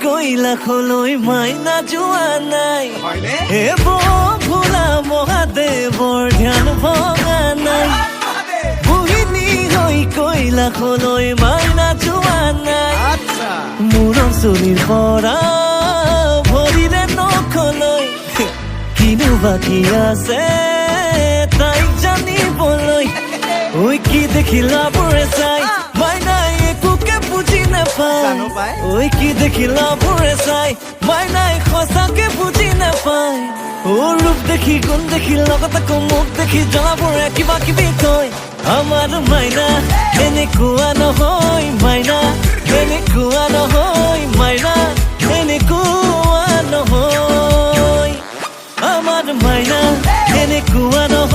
কইলা খলৈ মাইনা যোৱা নাই হে ভোলা মহাদেৱৰ ধ্যান ভঙা নাই মোহিনী হৈ কইলা খলৈ মাইনা যোৱা নাই মূৰৰ চুলিৰ পৰা ভৰিৰে নখলৈ কিনো বাকী আছে তাইক জানিবলৈ ঐ কি দেখিলা বোৰে চাই মাইনাই একোকে বুজি নাপায় ঐ কি দেখিলা বোৰে চাই মাইনাই সঁচাকে বুজি নাপায় ও ৰূপ দেখি গুণ দেখি লগত আকৌ মুখ দেখি জ্বলাবোৰে কিবা কিবি কয় আমাৰ মাইনা এনেকুৱা নহয় মাইনা এনেকুৱা নহয় মাইনা এনেকুৱা নহয় আমাৰ মাইনা এনেকুৱা নহয়